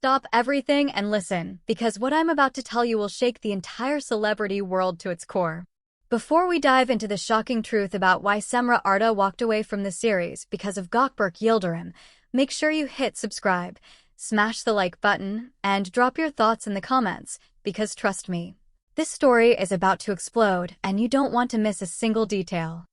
Stop everything and listen, because what I'm about to tell you will shake the entire celebrity world to its core. Before we dive into the shocking truth about why Cemre Arda walked away from the series because of Gökberk Yildirim, make sure you hit subscribe, smash the like button, and drop your thoughts in the comments, because trust me, this story is about to explode and you don't want to miss a single detail.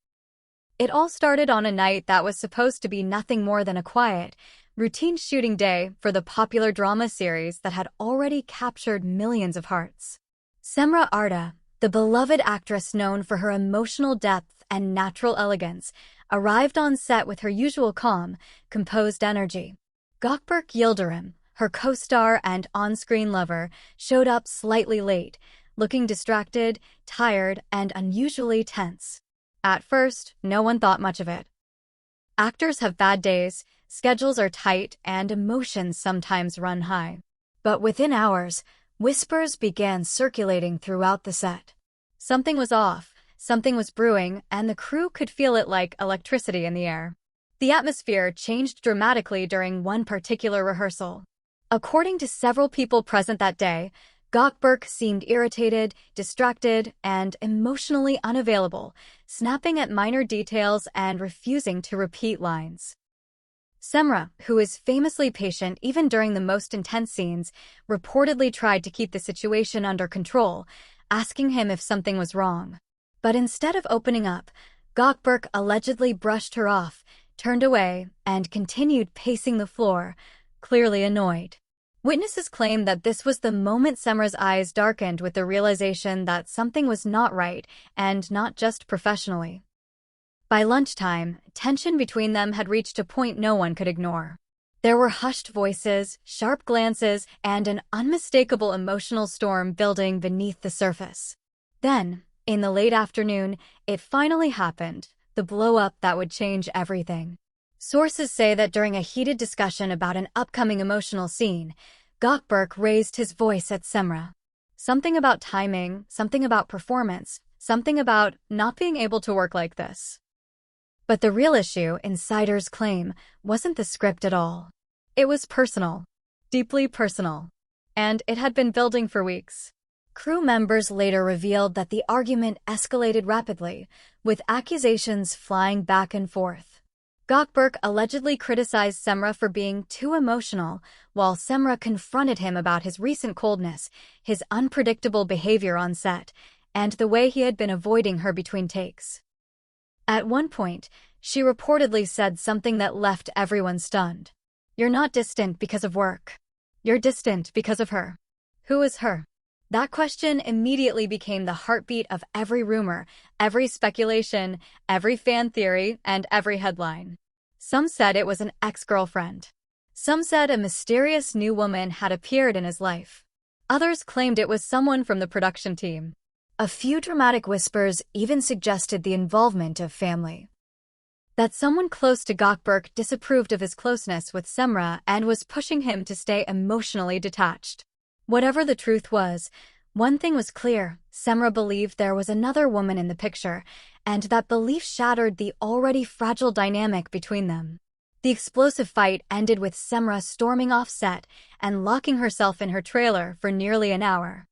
It all started on a night that was supposed to be nothing more than a quiet, routine shooting day for the popular drama series that had already captured millions of hearts. Cemre Arda, the beloved actress known for her emotional depth and natural elegance, arrived on set with her usual calm, composed energy. Gökberk Yildirim, her co-star and on-screen lover, showed up slightly late, looking distracted, tired, and unusually tense. At first, no one thought much of it. Actors have bad days, schedules are tight, and emotions sometimes run high. But within hours, whispers began circulating throughout the set. Something was off, something was brewing, and the crew could feel it like electricity in the air. The atmosphere changed dramatically during one particular rehearsal. According to several people present that day, Gökberk seemed irritated, distracted, and emotionally unavailable, snapping at minor details and refusing to repeat lines. Cemre, who is famously patient even during the most intense scenes, reportedly tried to keep the situation under control, asking him if something was wrong. But instead of opening up, Gökberk allegedly brushed her off, turned away, and continued pacing the floor, clearly annoyed. Witnesses claim that this was the moment Cemre's eyes darkened with the realization that something was not right, and not just professionally. By lunchtime, tension between them had reached a point no one could ignore. There were hushed voices, sharp glances, and an unmistakable emotional storm building beneath the surface. Then, in the late afternoon, it finally happened, the blow-up that would change everything. Sources say that during a heated discussion about an upcoming emotional scene, Gökberk raised his voice at Cemre. Something about timing, something about performance, something about not being able to work like this. But the real issue, insiders claim, wasn't the script at all. It was personal. Deeply personal. And it had been building for weeks. Crew members later revealed that the argument escalated rapidly, with accusations flying back and forth. Gökberk allegedly criticized Cemre for being too emotional, while Cemre confronted him about his recent coldness, his unpredictable behavior on set, and the way he had been avoiding her between takes. At one point, she reportedly said something that left everyone stunned. "You're not distant because of work. You're distant because of her." Who is her? That question immediately became the heartbeat of every rumor, every speculation, every fan theory, and every headline. Some said it was an ex-girlfriend. Some said a mysterious new woman had appeared in his life. Others claimed it was someone from the production team. A few dramatic whispers even suggested the involvement of family. That someone close to Gökberk disapproved of his closeness with Cemre and was pushing him to stay emotionally detached. Whatever the truth was, one thing was clear: Cemre believed there was another woman in the picture, and that belief shattered the already fragile dynamic between them. The explosive fight ended with Cemre storming off set and locking herself in her trailer for nearly an hour.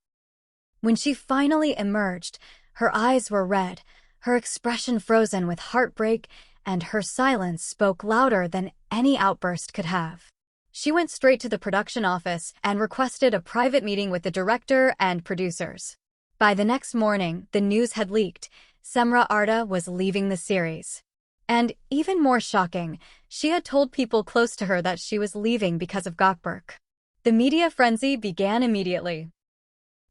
When she finally emerged, her eyes were red, her expression frozen with heartbreak, and her silence spoke louder than any outburst could have. She went straight to the production office and requested a private meeting with the director and producers. By the next morning, the news had leaked. Cemre Arda was leaving the series. And even more shocking, she had told people close to her that she was leaving because of Gökberk. The media frenzy began immediately.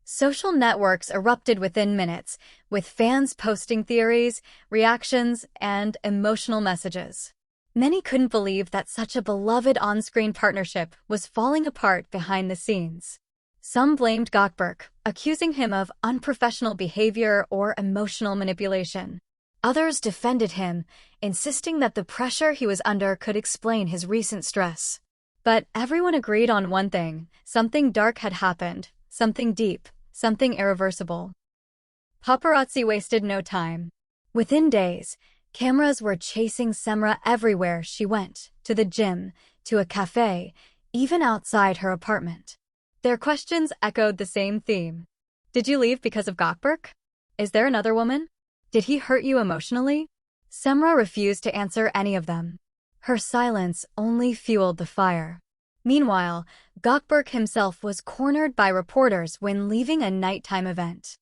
Social networks erupted within minutes, with fans posting theories, reactions, and emotional messages. Many couldn't believe that such a beloved on-screen partnership was falling apart behind the scenes. Some blamed Gökberk, accusing him of unprofessional behavior or emotional manipulation. Others defended him, insisting that the pressure he was under could explain his recent stress. But everyone agreed on one thing: something dark had happened, something deep, something irreversible. Paparazzi wasted no time. Within days, cameras were chasing Cemre everywhere she went, to the gym, to a cafe, even outside her apartment. Their questions echoed the same theme. Did you leave because of Gökberk? Is there another woman? Did he hurt you emotionally? Cemre refused to answer any of them. Her silence only fueled the fire. Meanwhile, Gökberk himself was cornered by reporters when leaving a nighttime event.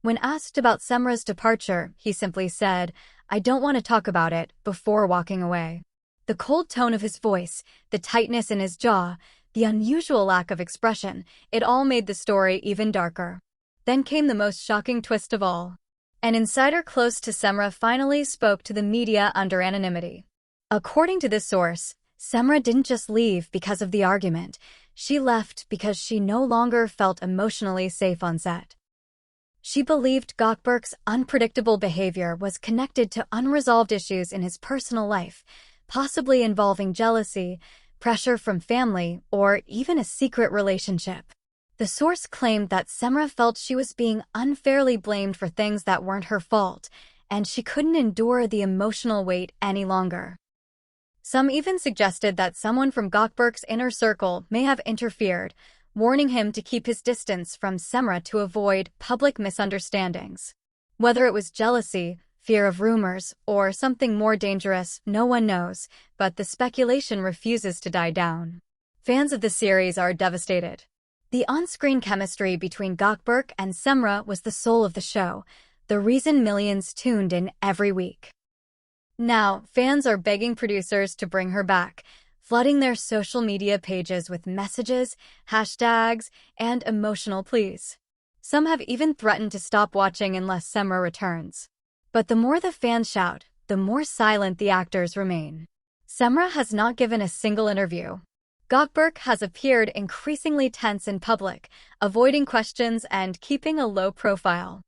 When asked about Cemre's departure, he simply said, "I don't want to talk about it," before walking away. The cold tone of his voice, the tightness in his jaw, the unusual lack of expression, it all made the story even darker. Then came the most shocking twist of all. An insider close to Cemre finally spoke to the media under anonymity. According to this source, Cemre didn't just leave because of the argument. She left because she no longer felt emotionally safe on set. She believed Gökberk's unpredictable behavior was connected to unresolved issues in his personal life, possibly involving jealousy, pressure from family, or even a secret relationship. The source claimed that Cemre felt she was being unfairly blamed for things that weren't her fault, and she couldn't endure the emotional weight any longer. Some even suggested that someone from Gökberk's inner circle may have interfered, warning him to keep his distance from Cemre to avoid public misunderstandings. Whether it was jealousy, fear of rumors, or something more dangerous, no one knows, but the speculation refuses to die down. Fans of the series are devastated. The on-screen chemistry between Gökberk and Cemre was the soul of the show, the reason millions tuned in every week. Now, fans are begging producers to bring her back, flooding their social media pages with messages, hashtags, and emotional pleas. Some have even threatened to stop watching unless Cemre returns. But the more the fans shout, the more silent the actors remain. Cemre has not given a single interview. Gökberk has appeared increasingly tense in public, avoiding questions and keeping a low profile.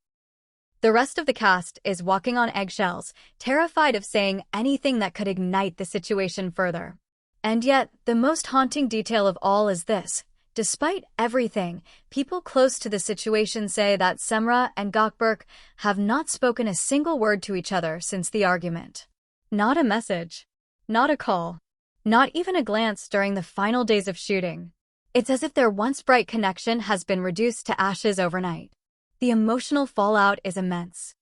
The rest of the cast is walking on eggshells, terrified of saying anything that could ignite the situation further. And yet, the most haunting detail of all is this. Despite everything, people close to the situation say that Cemre and Gökberk have not spoken a single word to each other since the argument. Not a message. Not a call. Not even a glance during the final days of shooting. It's as if their once bright connection has been reduced to ashes overnight. The emotional fallout is immense.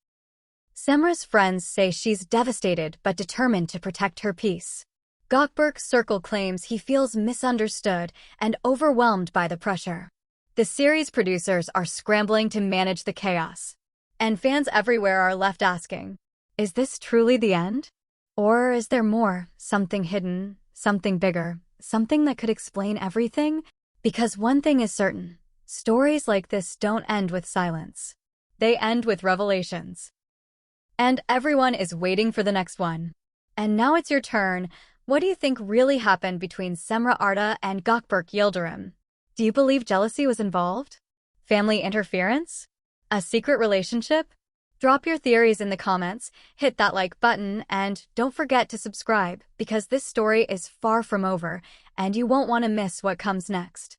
Cemre's friends say she's devastated but determined to protect her peace. Gökberk's circle claims he feels misunderstood and overwhelmed by the pressure. The series producers are scrambling to manage the chaos. And fans everywhere are left asking, is this truly the end? Or is there more, something hidden, something bigger, something that could explain everything? Because one thing is certain, stories like this don't end with silence. They end with revelations. And everyone is waiting for the next one. And now it's your turn. What do you think really happened between Cemre Arda and Gökberk Yildirim? Do you believe jealousy was involved? Family interference? A secret relationship? Drop your theories in the comments, hit that like button, and don't forget to subscribe because this story is far from over and you won't want to miss what comes next.